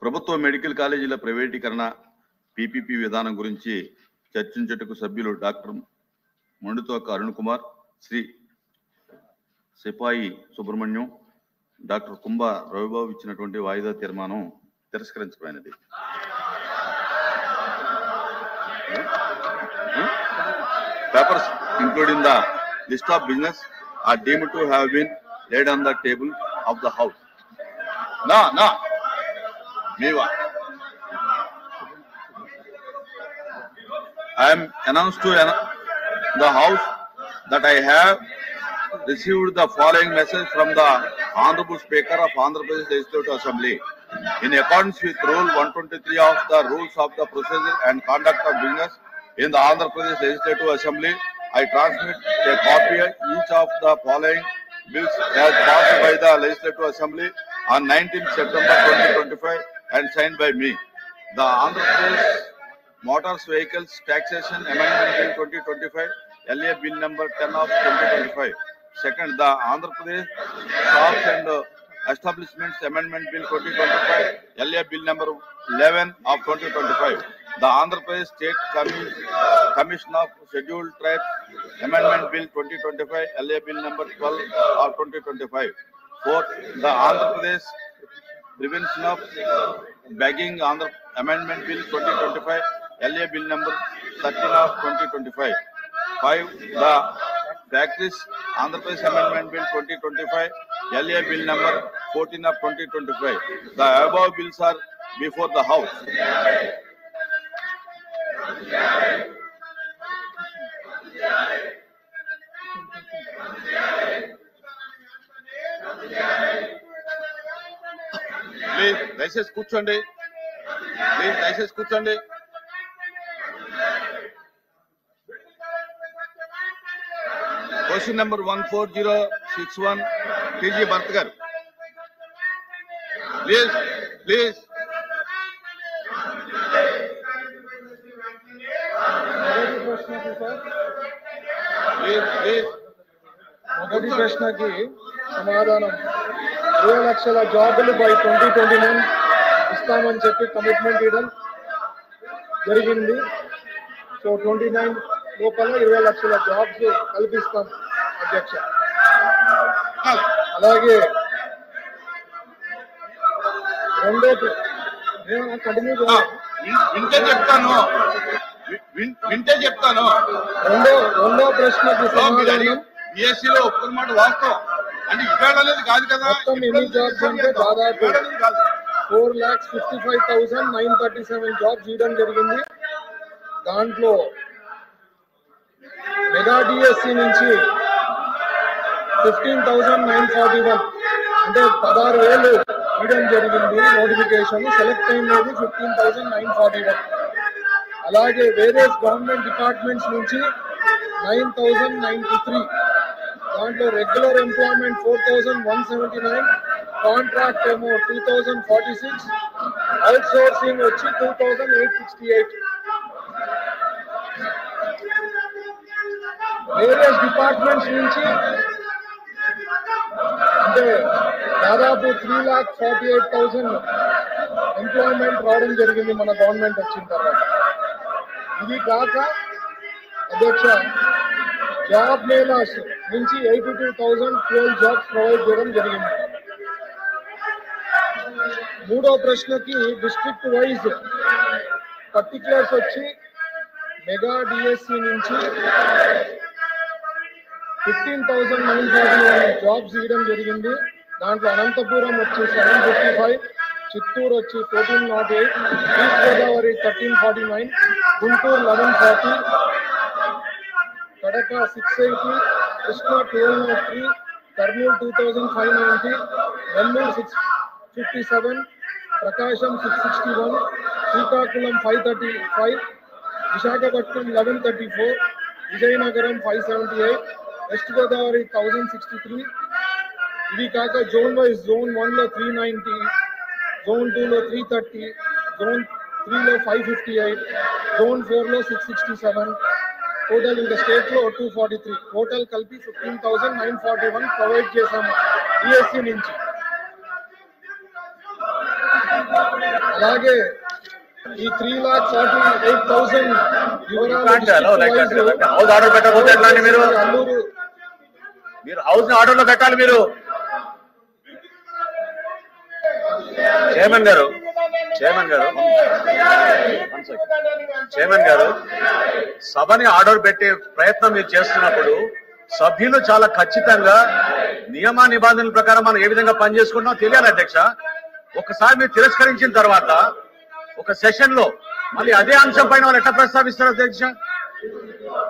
ప్రభుత్వ మెడికల్ కాలేజీల ప్రైవేటీకరణ పీపీపీ విధానం గురించి చర్చించుటకు సభ్యులు డాక్టర్ మండుతోక అరుణ్ కుమార్, శ్రీ సిపాయి సుబ్రహ్మణ్యం, డాక్టర్ కుంభ రవిబాబు ఇచ్చినటువంటి వాయిదా తీర్మానం తిరస్కరించబడినది. Papers including the list of business are deemed to have been laid on the table of the house. No. Neva. I am announced to the house that I have received the following message from the Honorable Speaker of Andhra Pradesh Legislative Assembly. In accordance with Rule 123 of the Rules of the Procedure and Conduct of Business in the Andhra Pradesh Legislative Assembly, I transmit a copy of each of the following bills as passed by the Legislative Assembly on 19th September 2025 and signed by me. The Andhra Pradesh Motors Vehicles Taxation Amendment Bill 2025, LA Bill number 10 of 2025. Second, the Andhra Pradesh Shops and Establishments Amendment Bill 2025, LA Bill number 11 of 2025. The Andhra Pradesh State Commission of Scheduled Tribes Amendment Bill 2025, LA Bill number 12 of 2025. Fourth, the Andhra Pradesh Prevention of Begging Amendment Bill 2025, LA Bill number 13 of 2025. 5. The Factories Andhra Pradesh Amendment Bill 2025, LA Bill number 14 of 2025. The above bills are before the House. Please, దయచేసి కూర్చోండి. Question number 14061, TG Bharat garu. Please. మొదటి ప్రశ్నకి సమాధానం 20 లక్షల జాబులు by 2029 ఇస్తామని చెప్పి commitment ఇవ్వడం జరిగింది. సో 29 లోపల 20 లక్షల జాబ్స్ కల్పిస్తాం అధ్యక్ష. అలాగే రెండో ప్రశ్నకి సమాధానం బిఎస్సీలో ఒక్క మాట వాస్తవం అంటే ఇవాళ అనేది కాదు కదా. మొత్తం ఎన్ని జాబ్స్ అంటే దాదాపు 4,55,937 జాబ్స్ ఇవ్వడం జరిగింది. దాంట్లో మెగా డిఎస్సి నుంచి 15,941 అంటే 16,000 ఇవ్వడం జరిగింది నోటిఫికేషన్. సెలెక్ట్ అయినది 15,941. అలాగే వేరే గవర్నమెంట్ డిపార్ట్మెంట్స్ నుంచి 9,093. దాంట్లో రెగ్యులర్ ఎంప్లాయ్మెంట్ 4,179, కాంట్రాక్ట్ ఏమో 2,046, అవుట్ సోర్సింగ్ వచ్చి 2,868. వేరియస్ డిపార్ట్మెంట్స్ నుంచి అంటే దాదాపు 3,48,000 ఎంప్లాయ్మెంట్ రావడం జరిగింది మన గవర్నమెంట్ వచ్చిన తర్వాత. ఇది కాక అధ్యక్ష జాబ్ మేళాస్ నుంచి 82,012 జాబ్స్ ప్రొవైడ్ చేయడం జరిగింది. మూడో ప్రశ్నకి డిస్ట్రిక్ట్ వైజ్ పర్టిక్యులర్స్ వచ్చి మెగా డిఎస్సి నుంచి 15,941 జాబ్స్ ఇవ్వడం జరిగింది. దాంట్లో అనంతపురం వచ్చి 755, చిత్తూరు వచ్చి 1408, ఈస్ట్ గోదావరి 1349, గుంటూరు 1140, కడప 680, కృష్ణా 1203, కర్నూలు 2,590, నెల్లూరు 657, ప్రకాశం 661, శ్రీకాకుళం 535, విశాఖపట్నం 1134, విజయనగరం 578, వెస్ట్ గోదావరి 1063. ఇవి కాక జోన్ వైజ్ జోన్ 1లో 390, జోన్ 2లో 330, జోన్ 3లో 558, జోన్ 4లో 667, టోటల్ ఇంకా స్టేట్లో 243. టోటల్ కలిపి 15,941 ప్రొవైడ్ చేశాము డిఎస్సి నుంచి. అలాగే ఈ 3,48,000 హౌస్ ఆర్డర్ పెట్టకపోతే ఎట్లా అండి మీరు? అల్లూరు మీరు హౌస్ ని ఆర్డర్ లో పెట్టాలి. మీరు చైర్మన్ గారు సభని ఆర్డర్ పెట్టే ప్రయత్నం మీరు చేస్తున్నప్పుడు సభ్యులు చాలా ఖచ్చితంగా నియమ నిబంధనల ప్రకారం మనం ఏ విధంగా పనిచేసుకుంటామో తెలియాలి అధ్యక్ష. ఒకసారి మీరు తిరస్కరించిన తర్వాత ఒక సెషన్ లో మళ్ళీ అదే అంశం పైన వాళ్ళు ఎట్లా ప్రస్తావిస్తారు అధ్యక్ష?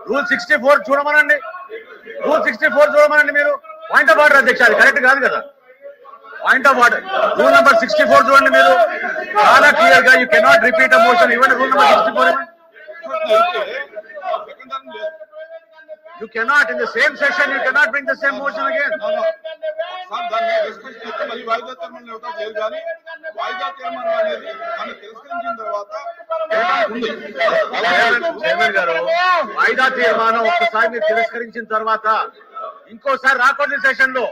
రూల్ 64 చూడమనండి. రూల్ 64 చూడమనండి. మీరు పాయింట్ ఆఫ్ ఆర్డర్ అధ్యక్ష, అది కరెక్ట్ కాదు కదా. Point of order rule number 64 చూడండి. మీరు చాలా క్లియర్ గా you cannot repeat a motion. ఇవ్వండి rule number 64. You cannot in the same session. You cannot bring the same motion again. దాన్ని డిస్కస్ చేస్తే మళ్ళీ వాయిదా తీర్మానం ఇవ్వటం లేదు. కానీ వాయిదా తీర్మానం అనేది మనం తిరస్కరించిన తర్వాత చైర్మన్ గారు వాయిదా తీర్మానం ఒక్కసారి మీరు తిరస్కరించిన తర్వాత ఇంకోసారి రాకూడదు సెషన్ లో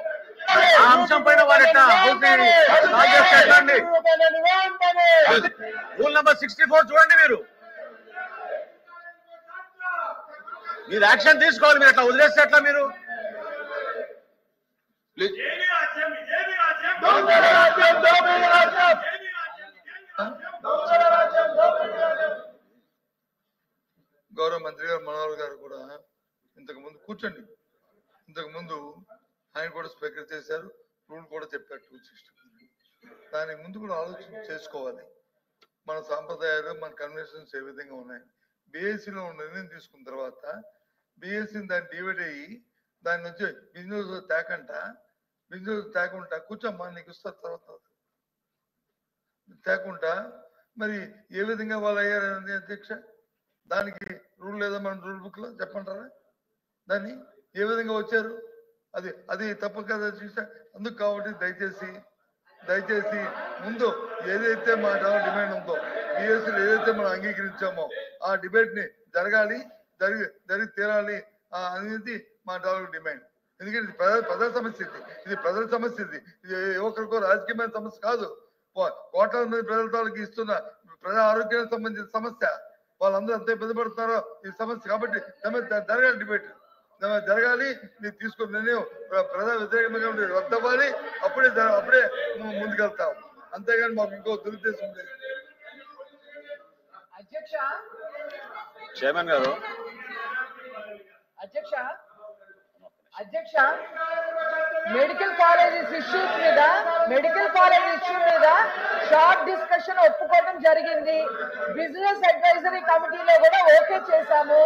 ఆ అంశం పైన వారు ఎట్లా అండి? రూల్ నెంబర్ 64 చూడండి. మీరు యాక్షన్ తీసుకోవాలి. మీరు ఎట్లా వదిలేస్తే ఎట్లా? మీరు గౌరవ మంత్రి గారు మనోహర్ గారు కూడా ఇంతకు ముందు కూర్చోండి. ఇంతకు ముందు ఆయన కూడా స్పీకర్ చేశారు, రూల్ కూడా చెప్పారు 260. దానికి ముందు కూడా ఆలోచన చేసుకోవాలి. మన సాంప్రదాయాలు, మన కన్వెన్షన్స్ ఏ విధంగా ఉన్నాయి. బీఎస్సీలో నిర్ణయం తీసుకున్న తర్వాత బీఎస్సీని దాన్ని డివైడ్ అయ్యి దాని నుంచి బిజినెస్ తేకుండా కూర్చోమ్మా నీకు ఇస్తారు తర్వాత తేకుండా మరి ఏ విధంగా వాళ్ళు అయ్యారని అధ్యక్ష, దానికి రూల్ లేదా మన రూల్ బుక్ లో చెప్పంటారా? దాన్ని ఏ విధంగా వచ్చారు? అది తప్పు కదా అధ్యక్ష. అందుకు కాబట్టి దయచేసి ముందు ఏదైతే మా డిమాండ్ ఉందో బిఎస్సీలో ఏదైతే మనం అంగీకరించామో ఆ డిబేట్ ని జరిగి తీరాలి అనేది మా డిమాండ్. ఎందుకంటే ఇది ప్రజల సమస్య, ఇది ప్రజల సమస్య, ఇది ఒక్కరికో రాజకీయమైన సమస్య కాదు. కోట్లాది మంది ప్రజల తాలూకు ఇస్తున్న ప్రజా ఆరోగ్యానికి సంబంధించిన సమస్య. వాళ్ళందరూ ఎంత ఇబ్బంది పడుతున్నారో ఈ సమస్య. కాబట్టి జరగాలి, డిబేట్ జరగాలి. మీరు తీసుకున్న నిర్ణయం ప్రజా వ్యతిరేకంగా రద్దవ్వాలి. అప్పుడే ముందుకెళ్తాం. అంతేగాని మాకు ఇంకో దురుద్దేశం లేదు. చైర్మన్ గారు అధ్యక్ష మెడికల్ కాలేజ్ ఇష్యూ మీద షార్ట్ డిస్కషన్ ఒప్పుకోవడం జరిగింది. బిజినెస్ అడ్వైజరీ కమిటీలో కూడా ఓకే చేశాము.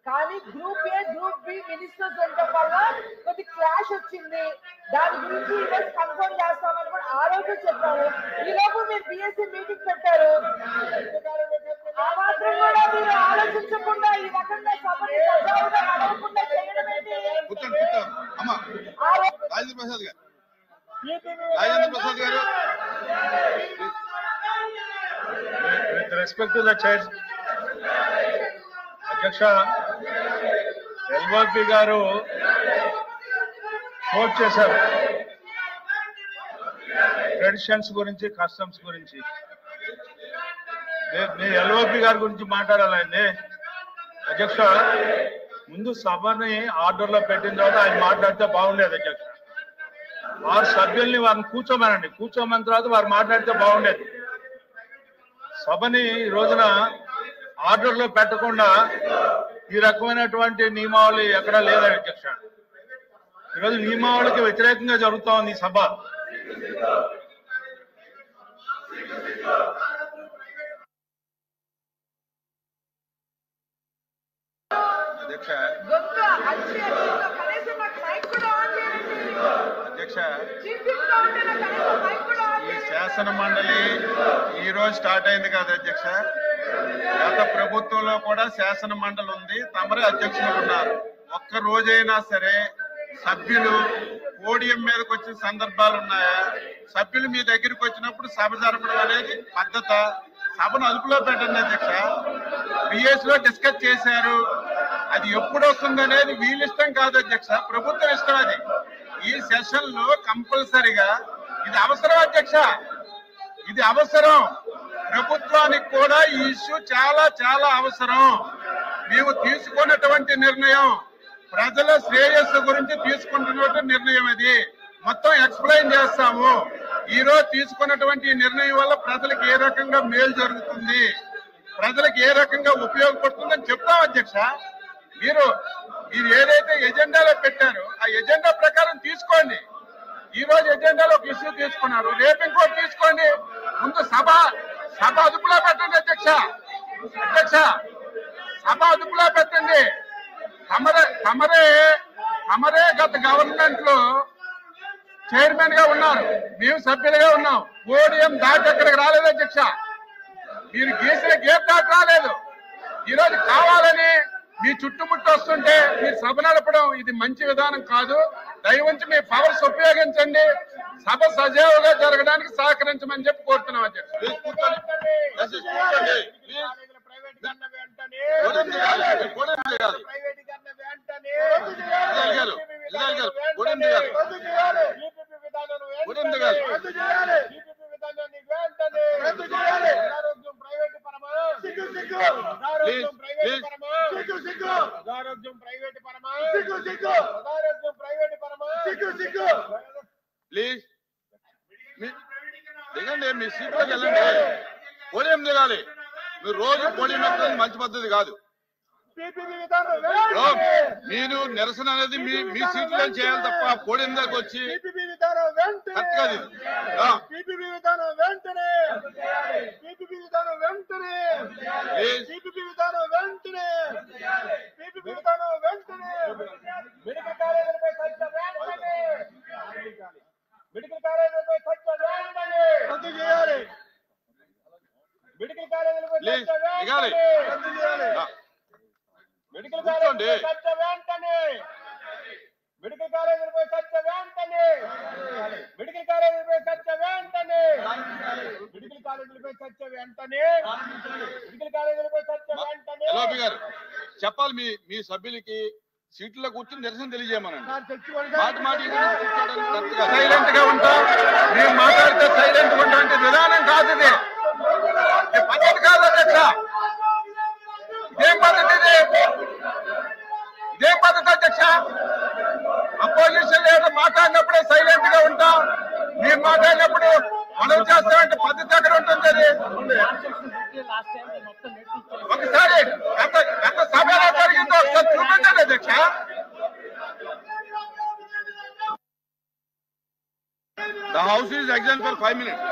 కానీ group A group B ministers ఉండటం వల్ల కొద్ది క్లాష్ వచ్చింది. దాని గురించి ఈరోజు కన్ఫర్మ్ చేస్తామని కూడా ఆ రోజు చెప్పాము. ఈ లోపు మీరు బిఎస్సీ మీటింగ్ పెట్టారు. ఆ మాత్రం కూడా మీరు ఆలోచించకుండా ఈ రకంగా సభని సజావుగా నడవకుండా చేయడం ఏంటి? రాజేంద్ర ప్రసాద్ గారు with respect to the chair, అధ్యక్ష ఎల్ఓపి గారు కోట్ చేశారు ట్రెడిషన్స్ గురించి, కస్టమ్స్ గురించి. నేను ఎల్ఓపి గారి గురించి మాట్లాడాలండి అధ్యక్ష. ముందు సభని ఆర్డర్ లో పెట్టిన తర్వాత ఆయన మాట్లాడితే బాగుండేది అధ్యక్ష. వారు సభ్యుల్ని వారిని కూర్చోమన్న తర్వాత వారు మాట్లాడితే బాగుండేది. సభని ఈ రోజున ఆర్డర్ లో పెట్టకుండా ఈ రకమైనటువంటి నియమావళి ఎక్కడా లేదా అధ్యక్ష. ఈరోజు నియమావళికి వ్యతిరేకంగా జరుగుతా ఉంది ఈ సభ. అధ్యక్ష ఈ శాసన మండలి ఈ రోజు స్టార్ట్ అయింది కదా అధ్యక్ష. గత ప్రభుత్వంలో కూడా శాసన మండలి ఉంది, తమరే అధ్యక్షులు ఉన్నారు. ఒక్క రోజైనా సరే సభ్యులు పోడియం మీదకి వచ్చిన సందర్భాలు ఉన్నాయా? సభ్యులు మీ దగ్గరికి వచ్చినప్పుడు సభ జరపడం అనేది పద్ధత. సభను అదుపులో పెట్టండి అధ్యక్ష. బిఎస్ లో డిస్కస్ చేశారు, అది ఎప్పుడు వస్తుంది అనేది వీళ్ళ ఇష్టం కాదు అధ్యక్ష, ప్రభుత్వం ఇష్టం. అది ఈ సెషన్ లో కంపల్సరిగా ఇది అవసరం అధ్యక్ష. ఇది అవసరం. ప్రభుత్వానికి కూడా ఈ ఇష్యూ చాలా చాలా అవసరం. మేము తీసుకున్నటువంటి నిర్ణయం ప్రజల శ్రేయస్సు గురించి తీసుకుంటున్నటువంటి నిర్ణయం. ఇది మొత్తం ఎక్స్ప్లెయిన్ చేస్తాము. ఈ రోజు తీసుకున్నటువంటి నిర్ణయం వల్ల ప్రజలకు ఏ రకంగా మేలు జరుగుతుంది, ప్రజలకు ఏ రకంగా ఉపయోగపడుతుందని చెప్తాం అధ్యక్ష. మీరు ఏదైతే ఎజెండాలో పెట్టారో ఆ ఎజెండా ప్రకారం తీసుకోండి. ఈ రోజు ఎజెండాలో ఒక ఇష్యూ తీసుకున్నారు, రేపు ఇంకోటి తీసుకోండి. ముందు సభ అదుపులో పెట్టండి అధ్యక్ష. సభ అదుపులో పెట్టండి. తమరే గత గవర్నమెంట్ లో చైర్మన్ గా ఉన్నారు, మేము సభ్యులుగా ఉన్నాం. పోడియం దాటి అక్కడికి రాలేదు అధ్యక్ష. మీరు గీసిన గేట్ దాటి రాలేదు. ఈరోజు కావాలని మీ చుట్టుముట్టు వస్తుంటే మీరు సభ నడపడం ఇది మంచి విధానం కాదు. దయవుంచి మీ పవర్స్ ఉపయోగించండి. సభ సజావుగా జరగడానికి సహకరించమని చెప్పి కోరుతున్నాం అధ్యక్ష. ప్లీజ్ దిగండి, మీ సీట్లోకి వెళ్ళండి. పోడియం దిగాలి. మీరు రోజు పోడియం ఎక్కడం మంచి పద్ధతి కాదు. మీరు నిరసన అనేది మీ సీట్లో చేయాలి తప్ప పోడియం దగ్గర వచ్చి కరెక్ట్ కాదు ఇది. మెడికల్ కాలేజీలపై చర్చ వెంటనే రద్దు చేయాలి. మెడికల్ కాలేజీలపై చర్చ వెంటనే రద్దు చేయాలి. మెడికల్ కాలేజీలపై చర్చ వెంటనే. మెడికల్ కాలేజీలపై చర్చ వెంటనే. మెడికల్ కాలేజీలపై చర్చ వెంటనే. మెడికల్ కాలేజీలపై చర్చ వెంటనే. మెడికల్ కాలేజీలపై చర్చ వెంటనే. ఎల్ఓపి గారు చెప్పాలి, మీ సభ్యులకి సీట్లో కూర్చొని నిరసన తెలియజేయమనండి. సైలెంట్ గా ఉంటాం. మేము మాట్లాడితే సైలెంట్ గా ఉంటాం. విధానం కాదు ఇది. పద్ధతి కాదు అధ్యక్ష. ఇదేం పద్ధతి ఇది? ఇదేం పద్ధతి అధ్యక్ష? అపోజిషన్ లీడర్ మాట్లాడినప్పుడే సైలెంట్ గా ఉంటాం. మేము మాట్లాడినప్పుడు మనం చేస్తామంటే పద్ధతి ఎక్కడ ఉంటుంది? అది ఒకసారి గత సభ ఎలా జరిగిందో ఒకసారి చూపించండి అధ్యక్ష. The house is adjourned for 5 minutes.